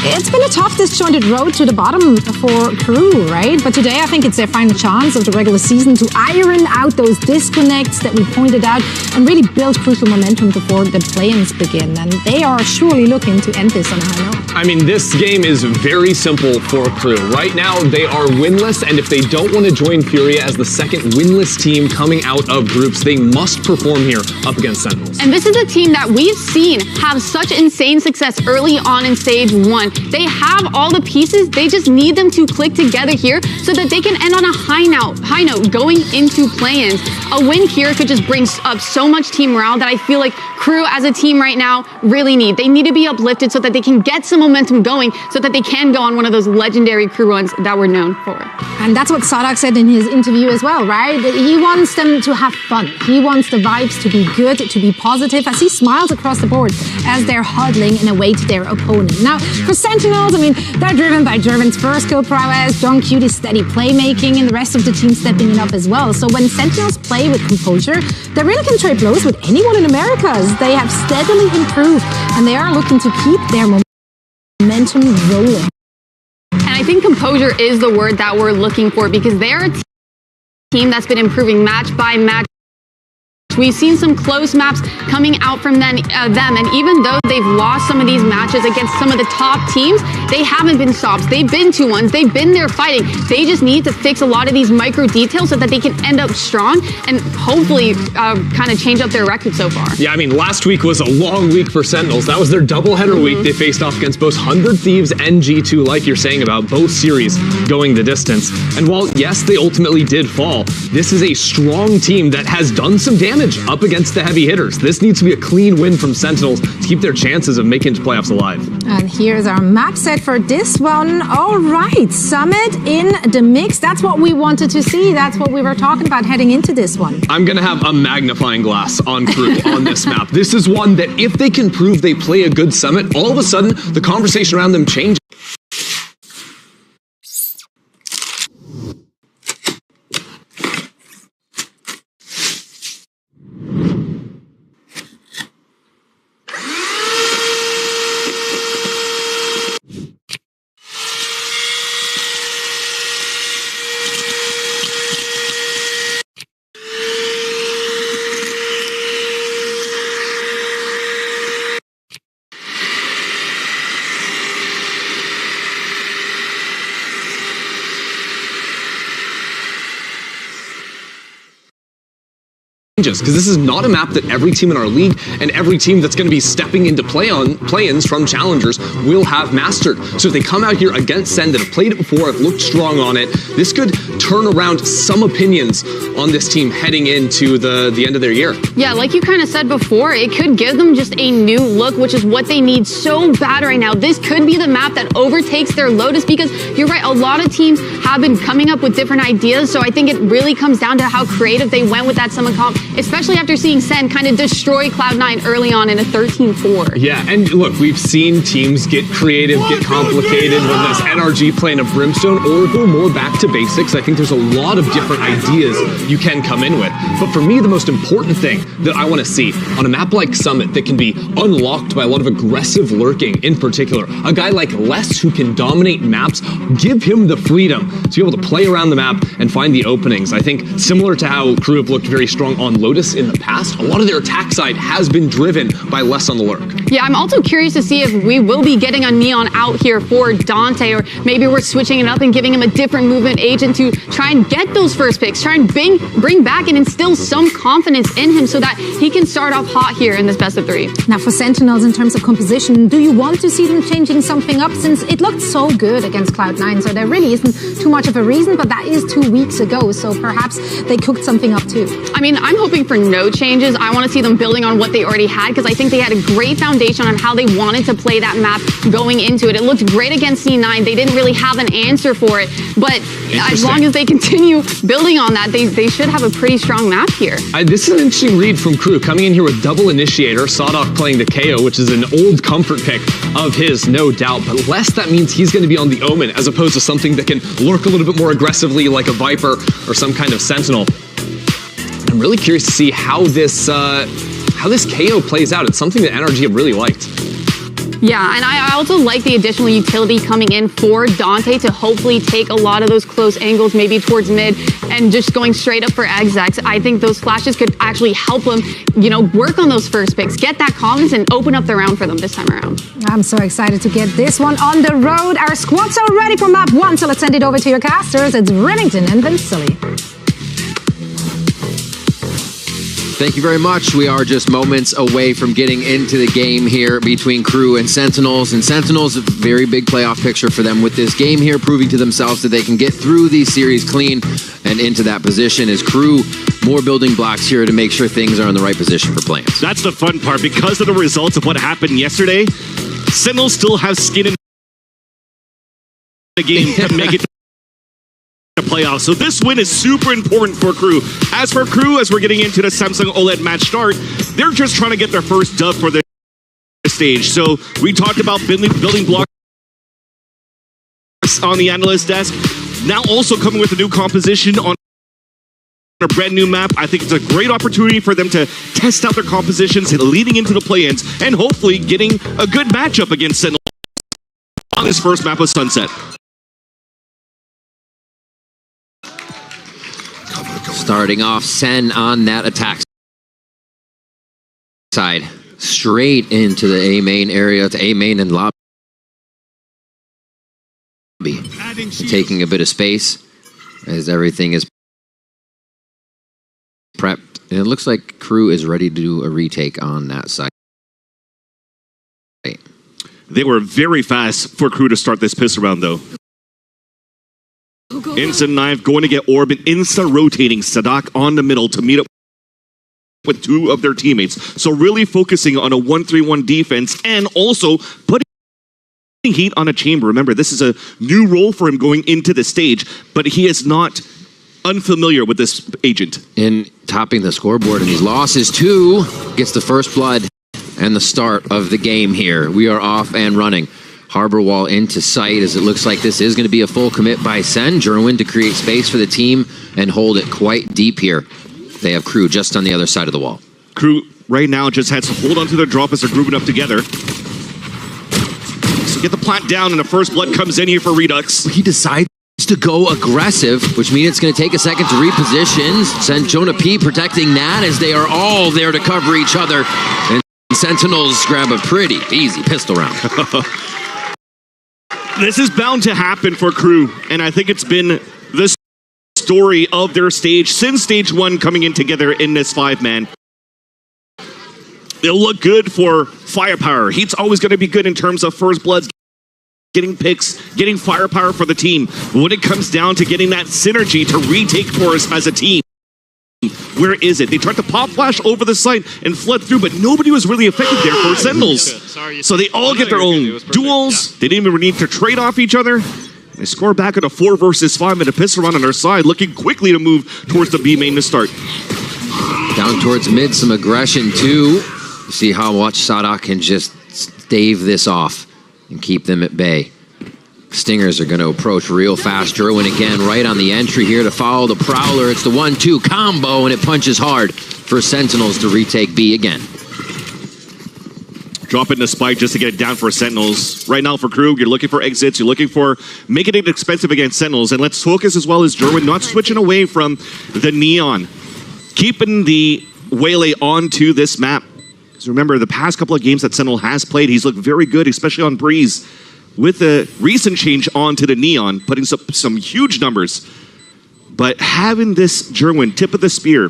It's been a tough, disjointed road to the bottom for KRU, right? But today I think it's their final chance of the regular season to iron out those disconnects that we pointed out and really build crucial momentum before the play-ins begin. And they are surely looking to end this on a high note. I mean, this game is very simple for KRU. Right now, they are winless, and if they don't want to join Furia as the second winless team coming out of groups, they must perform here up against Sentinels. And this is a team that we've seen have such insane success early on in stage 1. They have all the pieces, they just need them to click together here so that they can end on a high note going into play-ins. A win here could just bring up so much team morale that I feel like KRU as a team right now really need. They need to be uplifted so that they can get some momentum going so that they can go on one of those legendary KRU runs that we're known for. And that's what Sadak said in his interview as well, right? He wants them to have fun. He wants the vibes to be good, to be positive, as he smiles across the board as they're huddling and await their opponent. Now, for Sentinels, I mean, they're driven by Jervin's first kill prowess, John Cutie's steady playmaking, and the rest of the team stepping it up as well. So when Sentinels play with composure, they really can trade blows with anyone in America, as they have steadily improved, and they are looking to keep their momentum rolling. And I think composure is the word that we're looking for, because they're a team that's been improving match by match. We've seen some close maps coming out from them, and even though they've lost some of these matches against some of the top teams, they haven't been stops. They've been 2-1s. They've been there fighting. They just need to fix a lot of these micro details so that they can end up strong and hopefully kind of change up their record so far. Yeah, I mean, last week was a long week for Sentinels. That was their doubleheader week. They faced off against both 100 Thieves and G2, like you're saying, about both series going the distance. And while, yes, they ultimately did fall, this is a strong team that has done some damage up against the heavy hitters. This needs to be a clean win from Sentinels to keep their chances of making it to playoffs alive. And here's our map set for this one. All right, Summit in the mix. That's what we wanted to see. That's what we were talking about heading into this one. I'm going to have a magnifying glass on KRU on this map. This is one that if they can prove they play a good Summit, all of a sudden the conversation around them changes. Because this is not a map that every team in our league and every team that's going to be stepping into play-ins from challengers will have mastered. So if they come out here against SEN that have played it before, have looked strong on it, this could turn around some opinions on this team heading into the end of their year. Yeah, like you kind of said before, it could give them just a new look, which is what they need so bad right now. This could be the map that overtakes their Lotus, because you're right, a lot of teams have been coming up with different ideas. So I think it really comes down to how creative they went with that Summit comp, especially after seeing SEN kind of destroy Cloud9 early on in a 13-4. Yeah, and look, we've seen teams get creative, get complicated, whether that's NRG playing a Brimstone or go more back to basics. I think there's a lot of different ideas you can come in with. But for me, the most important thing that I want to see on a map like Summit that can be unlocked by a lot of aggressive lurking in particular, a guy like Les who can dominate maps, give him the freedom to be able to play around the map and find the openings. I think similar to how KRU have looked very strong on Lotus in the past, a lot of their attack side has been driven by less on the lurk. Yeah, I'm also curious to see if we will be getting a Neon out here for Dante, or maybe we're switching it up and giving him a different movement agent to try and get those first picks, try and bring back and instill some confidence in him so that he can start off hot here in this best of 3. Now for Sentinels, in terms of composition, do you want to see them changing something up, since it looked so good against Cloud9? So there really isn't too much of a reason, but that is 2 weeks ago, so perhaps they cooked something up too. I mean, I'm hoping for no changes. I want to see them building on what they already had, because I think they had a great foundation on how they wanted to play that map going into it. It looked great against C9. They didn't really have an answer for it, but as long as they continue building on that, they should have a pretty strong map here. This is an interesting read from KRU, coming in here with double initiator, Sadak playing the KO, which is an old comfort pick of his, no doubt, but less that means he's going to be on the Omen as opposed to something that can lurk a little bit more aggressively like a Viper or some kind of Sentinel. I'm really curious to see how this KO plays out. It's something that NRG have really liked. Yeah, and I also like the additional utility coming in for Dante to hopefully take a lot of those close angles, maybe towards mid, and just going straight up for execs. I think those flashes could actually help him, you know, work on those first picks, get that confidence, and open up the round for them this time around. I'm so excited to get this one on the road. Our squads are ready for map 1, so let's send it over to your casters. It's Remington and Vincelli. Thank you very much. We are just moments away from getting into the game here between Crew and Sentinels. And Sentinels, a very big playoff picture for them with this game here, proving to themselves that they can get through these series clean and into that position. As Crew, more building blocks here to make sure things are in the right position for plans. That's the fun part. Because of the results of what happened yesterday, Sentinels still have skin in the game to make it playoffs. So this win is super important for Crew. As for Crew, as we're getting into the Samsung OLED match start, they're just trying to get their first dub for the stage. So we talked about building blocks on the analyst desk. Now also coming with a new composition on a brand new map. I think it's a great opportunity for them to test out their compositions leading into the play-ins and hopefully getting a good matchup against Sentinel on this first map of Sunset. Starting off, SEN on that attack side. Straight into the A main area, to A main and lobby. Taking a bit of space as everything is prepped. And it looks like Crew is ready to do a retake on that side. They were very fast for Crew to start this pistol round, though. Instant knife going to get Orb and insta-rotating Sadak on the middle to meet up with two of their teammates. So really focusing on a 1-3-1 defense and also putting heat on a chamber. Remember, this is a new role for him going into the stage, but he is not unfamiliar with this agent. In topping the scoreboard in these losses, 2 gets the first blood and the start of the game here. We are off and running. Harbor wall into sight as it looks like this is going to be a full commit by SEN. Jerwin to create space for the team and hold it quite deep here. They have Crew just on the other side of the wall. Crew right now just has to hold onto their drop as they're grouping up together. So get the plant down and the first blood comes in here for Redux. He decides to go aggressive, which means it's going to take a second to reposition. Send Jonah P protecting that as they are all there to cover each other. And Sentinels grab a pretty easy pistol round. This is bound to happen for Crew, and I think it's been the story of their stage since stage 1 coming in together in this 5-man. They'll look good for firepower. Heat's always going to be good in terms of first bloods, getting picks, getting firepower for the team. But when it comes down to getting that synergy to retake Forest as a team, where is it? They tried to pop flash over the site and fled through, but nobody was really affected there for Sentinels. So they all get their own duels. They didn't even need to trade off each other. They score back at a 4 versus 5 and a pistol round on their side, looking quickly to move towards the B main to start. Down towards mid, some aggression too. See how much Sadak can just stave this off and keep them at bay. Stingers are going to approach real fast. Jerwin again right on the entry here to follow the Prowler. It's the 1-2 combo, and it punches hard for Sentinels to retake B again. Drop in the spike just to get it down for Sentinels. Right now for Crew, you're looking for exits. You're looking for making it expensive against Sentinels. And let's focus as well as Jerwin not switching away from the Neon. Keeping the Waylay onto this map. Because remember, the past couple of games that Sentinel has played, he's looked very good, especially on Breeze. With the recent change onto the Neon, putting some huge numbers. But having this Jerwin, tip of the spear,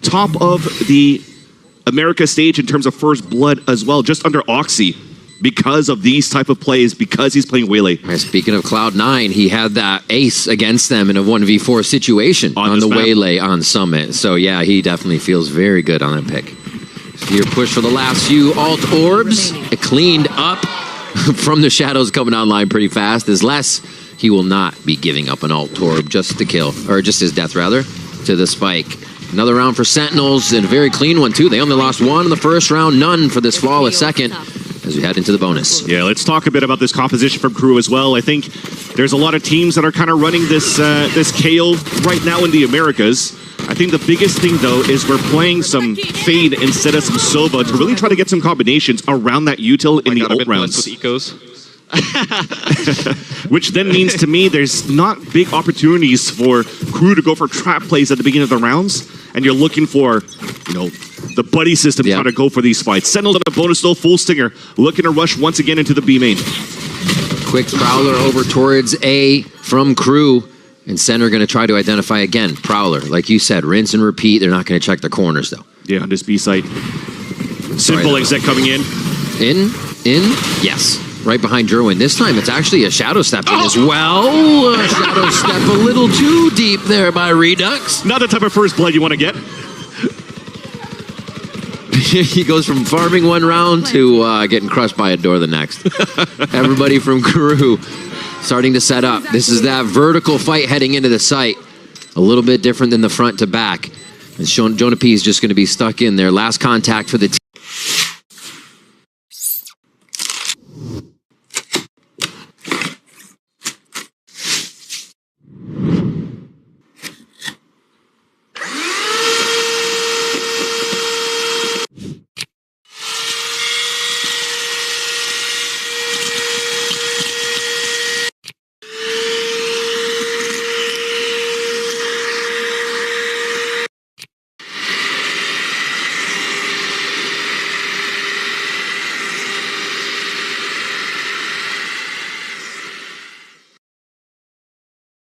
top of the America stage in terms of first blood as well, just under Oxy, because of these type of plays, because he's playing Waylay. Speaking of Cloud9, he had that ace against them in a 1v4 situation on the Waylay on Summit. So yeah, he definitely feels very good on that pick. Here push for the last few alt orbs. It cleaned up from the shadows coming online pretty fast. As less, he will not be giving up an alt orb just to kill, or just his death rather, to the spike. Another round for Sentinels, and a very clean one too. They only lost 1 in the first round, none for this flawless second, as we head into the bonus. Yeah, let's talk a bit about this composition from Crew as well. I think there's a lot of teams that are kind of running this KO right now in the Americas. I think the biggest thing, though, is we're playing some Fade instead of some Sova to really try to get some combinations around that util in the ult rounds. With ecos. Which then means to me there's not big opportunities for Crew to go for trap plays at the beginning of the rounds, and you're looking for, you know, the buddy system trying to go for these fights. Sentinels on a bonus though, full stinger, looking to rush once again into the B main. Quick Prowler over towards A from Crew. And Center going to try to identify again. Prowler, like you said, rinse and repeat. They're not going to check the corners, though. Yeah, on this B site. Simple exec coming in. In, yes. Right behind Jerwin. This time it's actually a Shadow Step in as well. A Shadow Step a little too deep there by Redux. Not the type of first blood you want to get. He goes from farming one round to getting crushed by a door the next. Everybody from Crew starting to set up. This is that vertical fight heading into the site. A little bit different than the front to back. And Jonah P is just going to be stuck in there. Last contact for the team.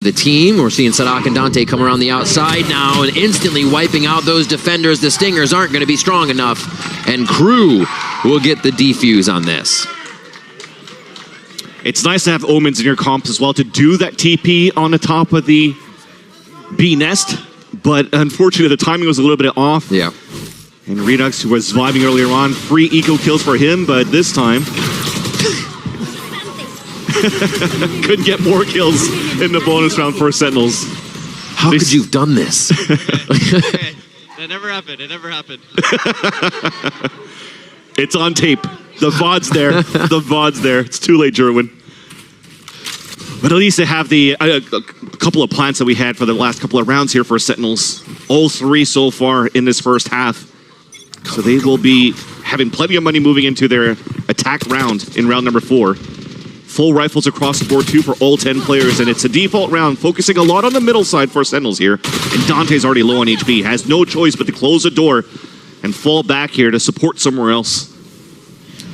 The team, we're seeing Sadak and Dante come around the outside now and instantly wiping out those defenders. The Stingers aren't going to be strong enough, and Crew will get the defuse on this. It's nice to have Omens in your comps as well to do that TP on the top of the B nest, but unfortunately the timing was a little bit off. Yeah. And Redux, who was vibing earlier on, free eco kills for him, but this time couldn't get more kills in the bonus round for Sentinels. How could you have done this? That never happened. It never happened. It's on tape. The VOD's there. The VOD's there. It's too late, Jerwin. But at least they have the a couple of plants that we had for the last couple of rounds here for Sentinels. All three so far in this first half. So they will be having plenty of money moving into their attack round in round number 4. Full rifles across the board too for all 10 players, and it's a default round focusing a lot on the middle side for Sentinels here. And Dante's already low on HP, has no choice but to close the door and fall back here to support somewhere else.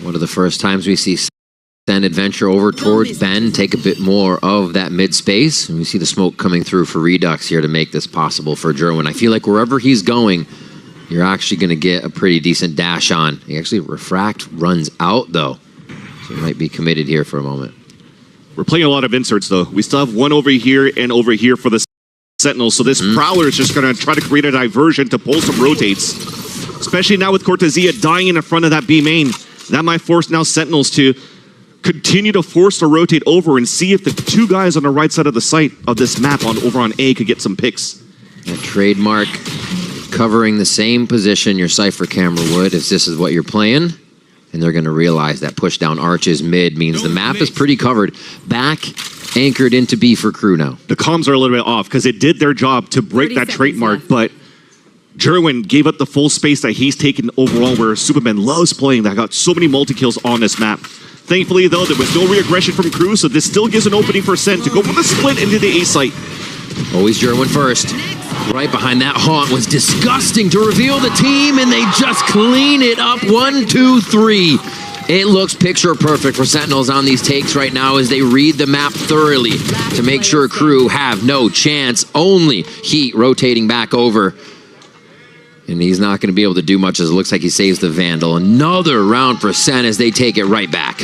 One of the first times we see SEN adventure over towards Ben, take a bit more of that mid space, and we see the smoke coming through for Redux here to make this possible for Jerwin. I feel like wherever he's going, you're actually going to get a pretty decent dash on. He actually refract runs out though. So he might be committed here for a moment. We're playing a lot of inserts though. We still have one over here and over here for the Sentinels. So this Prowler is just going to try to create a diversion to pull some rotates. Especially now with Cortezia dying in the front of that B main. That might force now Sentinels to continue to force to rotate over and see if the two guys on the right side of the site of this map over on A could get some picks. A trademark covering the same position your Cypher camera would if this is what you're playing. And they're going to realize that push down arches mid means the map is pretty covered. Back anchored into B for Crew now. The comms are a little bit off because it did their job to break that trademark, but Jerwin gave up the full space that he's taken overall where Superman loves playing that got so many multi-kills on this map. Thankfully though, there was no re-aggression from Crew, so this still gives an opening for Sen to go for the split into the A site. Always Jerwin first. Right behind that haunt was disgusting to reveal the team, and they just clean it up. 1, 2, 3. It looks picture perfect for Sentinels on these takes right now as they read the map thoroughly to make sure Crew have no chance. Only Heat rotating back over. And he's not going to be able to do much as it looks like he saves the Vandal. Another round for Sen as they take it right back.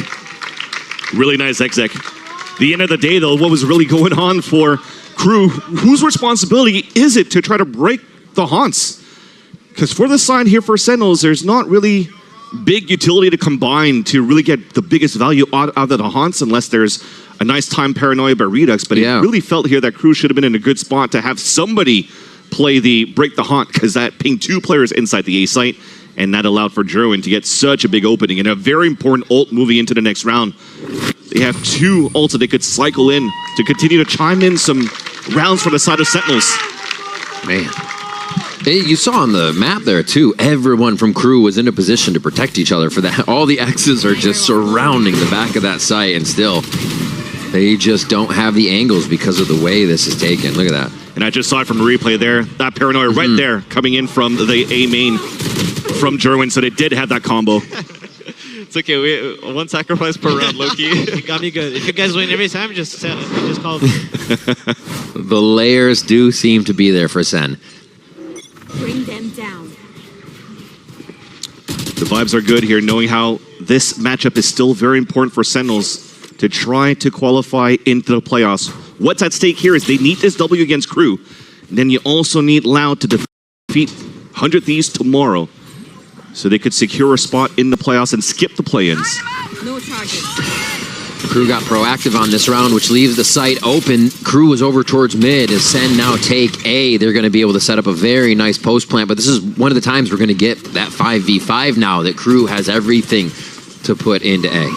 Really nice exec. The end of the day though, what was really going on for Crew, whose responsibility is it to try to break the haunts? Because for the side here for Sentinels, there's not really big utility to combine to really get the biggest value out of the haunts unless there's a nice time paranoia by Redux. But it really felt here that Crew should have been in a good spot to have somebody play the break the haunt, because that pinged 2 players inside the A site, and that allowed for Jerwin to get such a big opening and a very important ult moving into the next round. They have 2 ults that they could cycle in to continue to chime in some rounds for the side of Sentinels. Man, You saw on the map there, too, everyone from Crew was in a position to protect each other for that. All the X's are just surrounding the back of that site, and still, they just don't have the angles because of the way this is taken. Look at that. And I just saw it from the replay there. That paranoia right there coming in from the A main from Jerwin, so they did have that combo. It's okay. We one sacrifice per round, Loki. You got me good. If you guys win every time, just call me. The layers do seem to be there for Sen. Bring them down. The vibes are good here, knowing how this matchup is still very important for Sentinels to try to qualify into the playoffs. What's at stake here is they need this W against Crew. And then you also need Loud to defeat 100 Thieves tomorrow, so they could secure a spot in the playoffs and skip the play-ins. No charges. Crew got proactive on this round, which leaves the site open. Crew is over towards mid. As Sen now take A, they're going to be able to set up a very nice post plant. But this is one of the times we're going to get that 5v5 now that Crew has everything to put into A.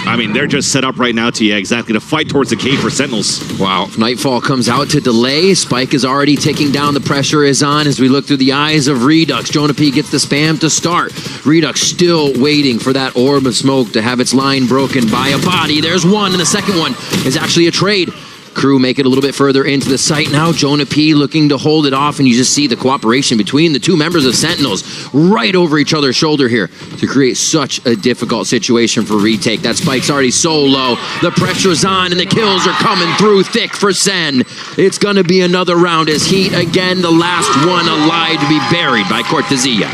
I mean, they're just set up right now to, yeah, exactly, to fight towards the K for Sentinels. Wow, Nightfall comes out to delay. Spike is already ticking down. The pressure is on as we look through the eyes of Redux. Jonah P gets the spam to start. Redux still waiting for that orb of smoke to have its line broken by a body. There's one, and the second one is actually a trade. Crew make it a little bit further into the site now. Jonah P looking to hold it off, and you just see the cooperation between the two members of Sentinels right over each other's shoulder here to create such a difficult situation for retake. That spike's already so low. The pressure's on, and the kills are coming through thick for Sen. It's going to be another round as Heat, again, the last one alive to be buried by Cortezia.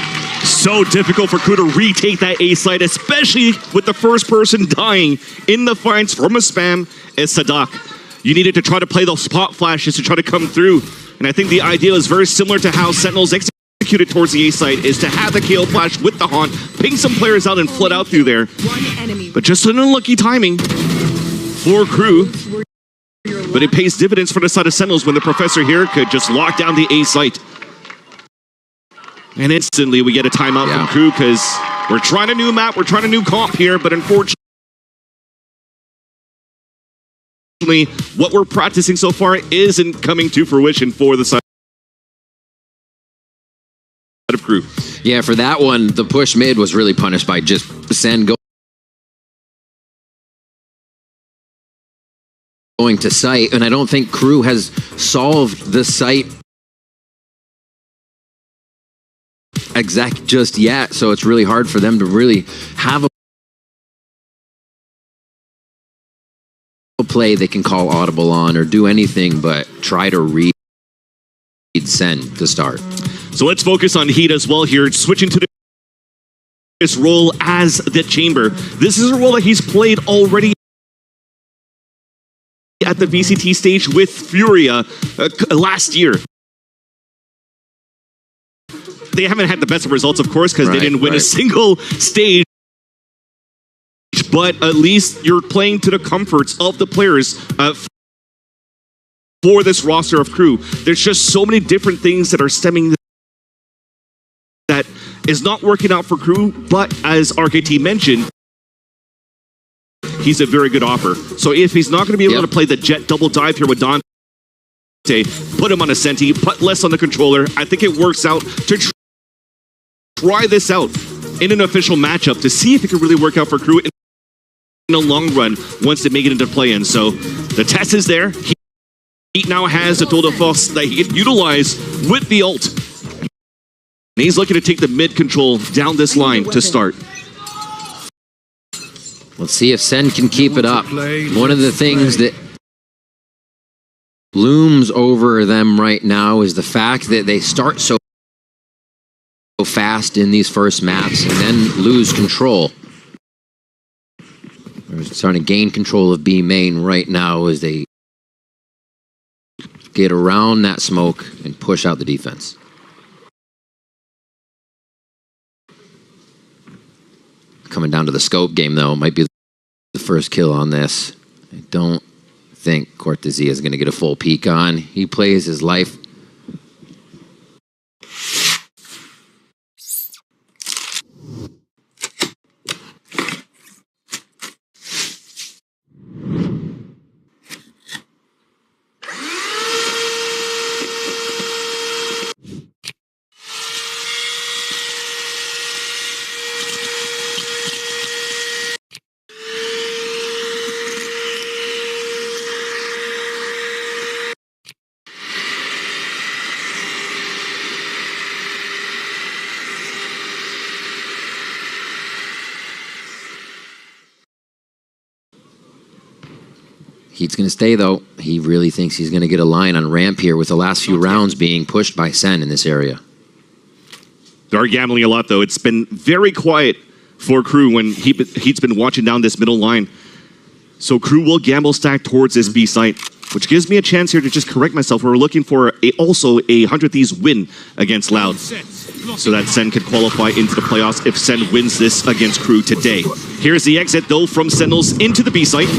So difficult for Crew to retake that A site, especially with the first person dying in the fights from a spam is Sadak. You needed to try to play those spot flashes to try to come through. And I think the idea is very similar to how Sentinels executed towards the A site, is to have the KO flash with the haunt, ping some players out and flood out through there. But just an unlucky timing for Crew. But it pays dividends for the side of Sentinels when the Professor here could just lock down the A site. And instantly we get a timeout from Crew because we're trying a new map, we're trying a new comp here, but unfortunately, what we're practicing so far isn't coming to fruition for the side of Crew. Yeah, for that one, the push mid was really punished by just Sen going to site, and I don't think Crew has solved the site exact just yet, so it's really hard for them to really have a play they can call audible on or do anything but try to read Sen to start. So let's focus on Heat as well here, switching to this role as the Chamber. This is a role that he's played already at the VCT stage with Furia last year. They haven't had the best of results, of course, because they didn't win a single stage. But at least you're playing to the comforts of the players for this roster of Crew. There's just so many different things that are stemming that is not working out for Crew, but as RKT mentioned, he's a very good offer. So if he's not going to be able to play the jet double dive here with Dante, put him on a Senti, put less on the controller, I think it works out to try this out in an official matchup to see if it can really work out for Crew in the long run once they make it into play-in. So the test is there. He now has a tool de force that he can utilize with the ult. And he's looking to take the mid control down this line to start. Let's see if Sen can keep it up. One of the things that looms over them right now is the fact that they start so fast in these first maps and then lose control. They're starting to gain control of B main right now as they get around that smoke and push out the defense. Coming down to the scope game, though, might be the first kill on this. I don't think Cortezia is going to get a full peek on. He plays his life Heat's going to stay, though. He really thinks he's going to get a line on ramp here with the last few rounds being pushed by SEN in this area. They are gambling a lot, though. It's been very quiet for KRU when Heat's been watching down this middle line. So KRU will gamble stack towards this B site, which gives me a chance here to just correct myself. We're looking for also a 100 Thieves win against Loud, so that SEN could qualify into the playoffs if SEN wins this against KRU today. Here's the exit, though, from Sentinels into the B site.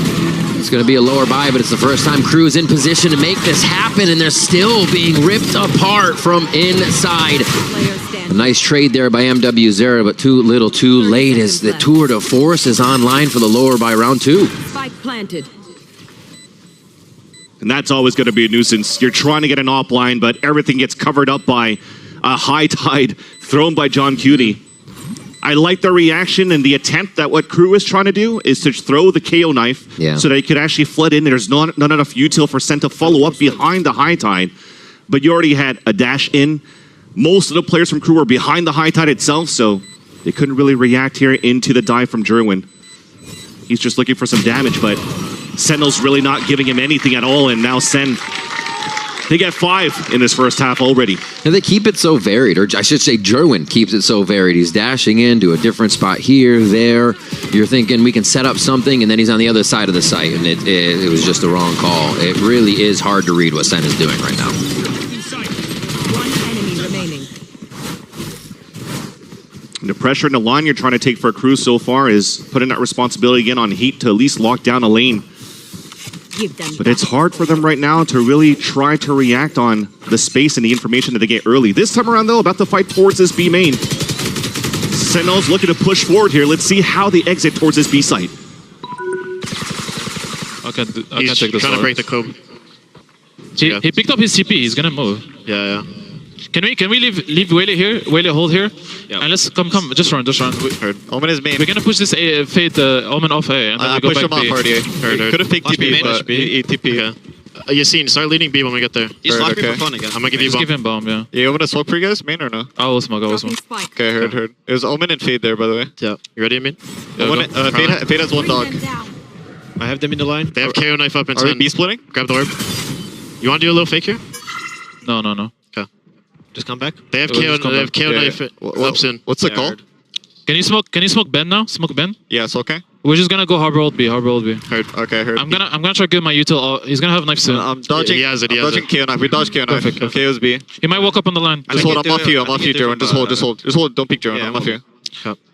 It's going to be a lower buy, but it's the first time KRU is in position to make this happen, and they're still being ripped apart from inside. A nice trade there by MW0, but too little too late as the Tour de Force is online for the lower by round 2. Spike planted. And that's always going to be a nuisance. You're trying to get an op line, but everything gets covered up by a high tide thrown by John Cutie. I like the reaction and the attempt that what KRU is trying to do is to throw the KO knife so that he could actually flood in. There's not enough util for SEN to follow up behind the high tide. But you already had a dash in. Most of the players from KRU were behind the high tide itself, so they couldn't really react here into the dive from Jerwin. He's just looking for some damage, but Sentinel's really not giving him anything at all, and now SEN, they get 5 in this first half already. And they keep it so varied, or I should say Jerwin keeps it so varied. He's dashing into a different spot here, there. You're thinking we can set up something, and then he's on the other side of the site, and it was just the wrong call. It really is hard to read what SEN is doing right now. And the pressure in the line you're trying to take for KRU so far is putting that responsibility again on Heat to at least lock down a lane. But it's hard for them right now to really try to react on the space and the information that they get early. This time around, though, about to fight towards this B main. Sentinel's looking to push forward here. Let's see how they exit towards this B site. I can He's take this trying to break the code. He picked up his CP. He's gonna move. Yeah. Can we leave Whaley here? Whaley hold here. Yeah. And let's come. Just run. Heard. Omen is main. We're gonna push this Fade Omen off A, and then we go push back him B. off already. Heard. Could have picked TP, but he TP. Yeah. Yassine, start leading B when we get there. He's locking for fun again. I'm gonna give you Just give bomb. him bomb. Yeah. Yeah, you want me to smoke for you guys, main or no? I will smoke. Spike. Okay, heard. It was Omen and Fade there, by the way. Yeah. You ready, Amin? Yeah, Fade has one Bring dog. them down. I have them in the line. They have KO knife up in Are we 10. B splitting? Grab the orb. You wanna do a little fake here? No. Okay. Just come back. They have Just KO, come they have back. KO knife up in. What's the call? Can you smoke Ben now? Smoke Ben. Yeah, it's okay. We're just gonna go harbor old B. Heard. Okay, heard. I'm gonna try to get my util. He's gonna have knife soon. I'm dodging. He has it, I'm dodging KO knife. We dodge KO knife. Perfect. KO's B. He might walk up on the line. Just hold. I'm off you. I'm off you, Jerwin. Just hold. Don't peek, Jerwin. I'm off you.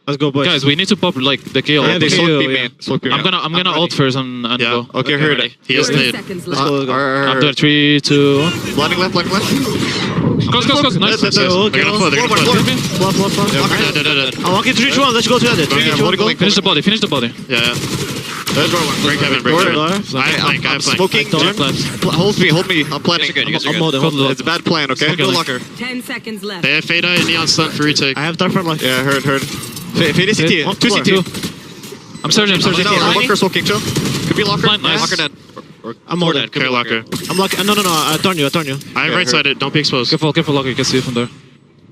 Let's go, boys. Guys, we need to pop like the KO. Yeah, they KO, smoke B yeah. main. Smoke B main. I'm gonna ult first and Yeah. go. Okay, heard. He has 30 nade. seconds Let's left. go. I'm doing 3, 2, 1. Blinding left. Close. Nice. That's They're gonna flood, they're gonna flood. Flood. I'm walking 3, 2, 1. Let's go together. 3, 2, 1, go. Finish the body. Yeah. Break heaven, break heaven. I have flank. I'm smoking. Don't plant. Hold me. I'm planning. I'm molding. It's a bad plan, okay? Okay. Locker. 10 seconds left. They have Fade and Neon stun for retake. I have dark front life. Yeah, heard. Fade is CT. 2 CT. I'm surging. I'm locker smoking, chill. Could be locker. Blind, nice. Locker dead. I'm molding. Okay, locker. I'm lucky. No. I turn you. I have right sided. Don't be exposed. Careful, Locker. You can see it from there.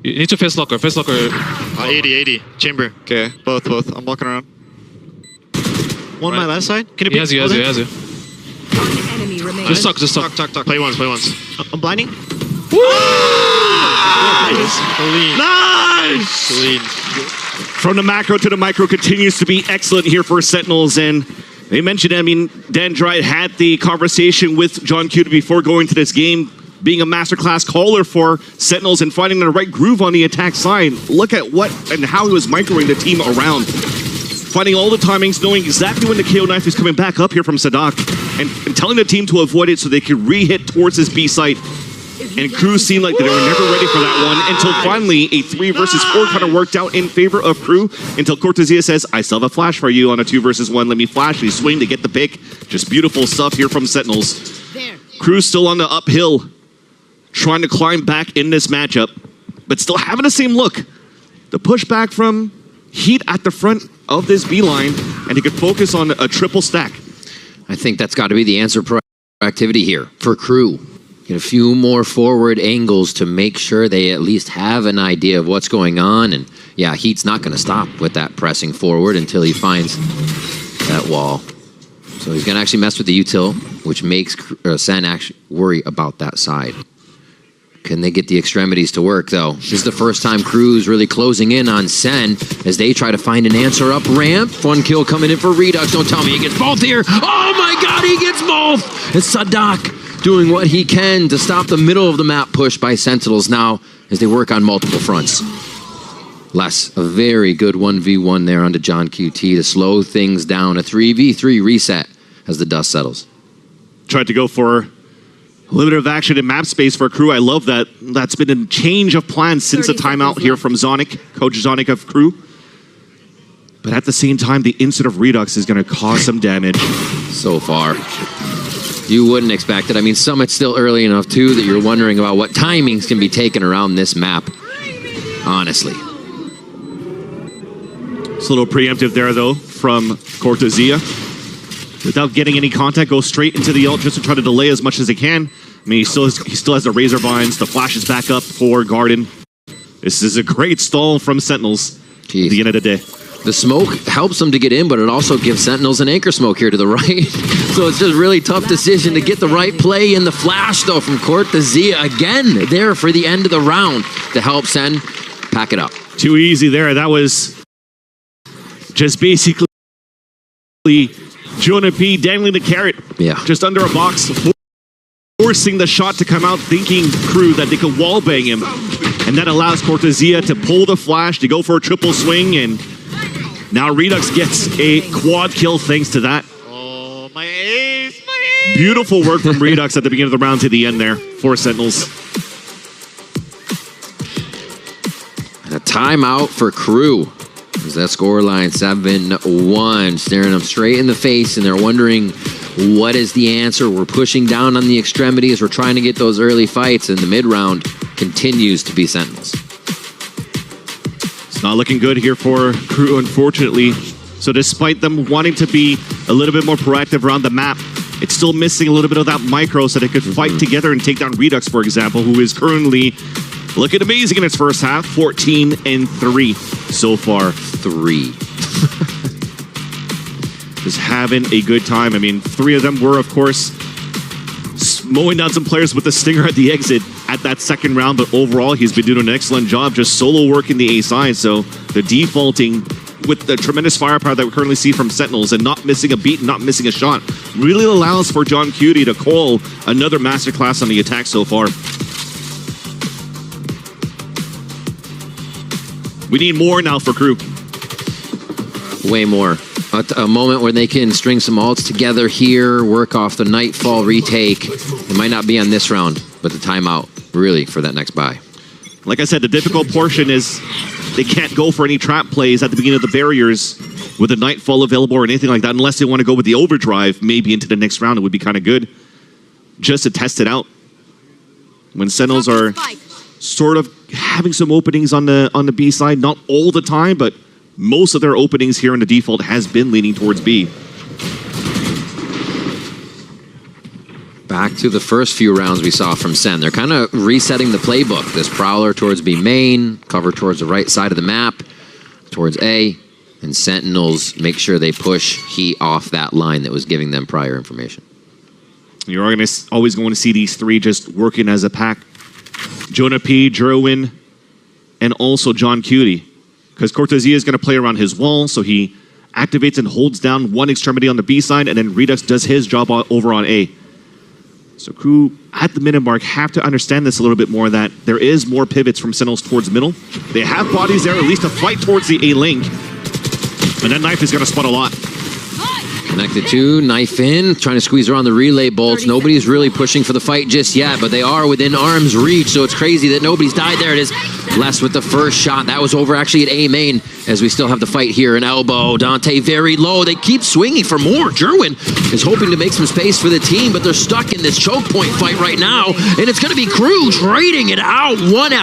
You need to face Locker. 80. Chamber. Okay, both. I'm walking around. One my left side. Can you He has you. One enemy remaining. Just talk. Play once. I'm blinding. Nice! Clean. From the macro to the micro continues to be excellent here for Sentinels, and they mentioned, Dendrite had the conversation with John Cutie before going to this game, being a masterclass caller for Sentinels and finding the right groove on the attack side. Look at what and how he was microing the team around. Finding all the timings, knowing exactly when the KO knife is coming back up here from Sadak, and telling the team to avoid it so they could re-hit towards this B site. And KRU seemed like they were never ready for that one until finally a 3 versus 4 kind of worked out in favor of KRU until Cortezia says, I still have a flash for you on a 2 versus 1. Let me flash. We swing to get the pick. Just beautiful stuff here from Sentinels. KRU's still on the uphill, trying to climb back in this matchup, but still having the same look. The pushback from Heat at the front of this B line, and he could focus on a triple stack. I think that's got to be the answer proactivity here for KRU. Get a few more forward angles to make sure they at least have an idea of what's going on. And yeah, Heat's not going to stop with that pressing forward until he finds that wall. So he's going to actually mess with the util, which makes Sen actually worry about that side. Can they get the extremities to work, though? This is the first time Kru's really closing in on Sen as they try to find an answer up ramp. One kill coming in for Redux. Don't tell me he gets both here. Oh my god, he gets both! It's Sadak doing what he can to stop the middle of the map push by Sentinels now as they work on multiple fronts. Les, a very good 1v1 there onto John QT to slow things down. A 3v3 reset as the dust settles. Tried to go for a little bit of action in map space for Kru. I love that. That's been a change of plans since the timeout here from Zonic, Coach Zonic of Kru. But at the same time, the instant of Redux is going to cause some damage. So far. You wouldn't expect it. I mean, Summit's still early enough, too, that you're wondering about what timings can be taken around this map. Honestly. It's a little preemptive there, though, from Cortezia. Without getting any contact, goes straight into the ult just to try to delay as much as he can. I mean, he still has the Razor Vines. The flash is back up for Garden. This is a great stall from Sentinels at the end of the day. The smoke helps them to get in, but it also gives Sentinels an anchor smoke here to the right. So it's just a really tough decision to get the right play in the flash, though, from Cortezia. Again, there for the end of the round to help Sen pack it up. Too easy there. That was just basically Jonah P dangling the carrot just under a box, forcing the shot to come out, thinking Kru that they could wallbang him. And that allows Cortezia to pull the flash, to go for a triple swing, and now Redux gets a quad kill thanks to that. Oh, my ace, Beautiful work from Redux at the beginning of the round to the end there for Sentinels. And a timeout for Kru. As that scoreline 7-1, staring them straight in the face, and they're wondering what is the answer. We're pushing down on the extremities. We're trying to get those early fights, and the mid-round continues to be Sentinels. It's not looking good here for Kru, unfortunately. So despite them wanting to be a little bit more proactive around the map, it's still missing a little bit of that micro so they could fight together and take down Redux, for example, who is currently looking amazing in its first half. 14-3 so far. 3. Just having a good time. I mean, 3 of them were, of course, mowing down some players with the stinger at the exit at that second round, but overall, he's been doing an excellent job just solo working the A side. So the defaulting with the tremendous firepower that we currently see from Sentinels and not missing a beat, not missing a shot, really allows for John Cutie to call another masterclass on the attack so far. We need more now for Kru. Way more. A moment where they can string some ults together here, work off the Nightfall retake. It might not be on this round, but the timeout really for that next buy. Like I said, the difficult portion is they can't go for any trap plays at the beginning of the barriers with the Nightfall available or anything like that, unless they want to go with the overdrive maybe into the next round. It would be kind of good just to test it out. When Sentinels are sort of having some openings on the B side, not all the time, but most of their openings here in the default has been leaning towards B. Back to the first few rounds we saw from Sen. They're kind of resetting the playbook. This Prowler towards B main, cover towards the right side of the map, towards A, and Sentinels make sure they push Heat off that line that was giving them prior information. You're always going to see these 3 just working as a pack. Jonah P, Jerwin, and also John Cutie. Because Cortezia is going to play around his wall, so he activates and holds down one extremity on the B side, and then Redux does his job over on A. So Kru, at the minute mark, have to understand this a little bit more, that there is more pivots from Sentinels towards middle. They have bodies there, at least to fight towards the A link. And that knife is going to spot a lot. Connected to, knife in, trying to squeeze around the relay bolts. Nobody's really pushing for the fight just yet, but they are within arm's reach, so it's crazy that nobody's died. There it is. Blessed with the first shot. That was over actually at A main, as we still have the fight here. An elbow. Dante very low. They keep swinging for more. Jerwin is hoping to make some space for the team, but they're stuck in this choke point fight right now, and it's going to be Kru trading it out one after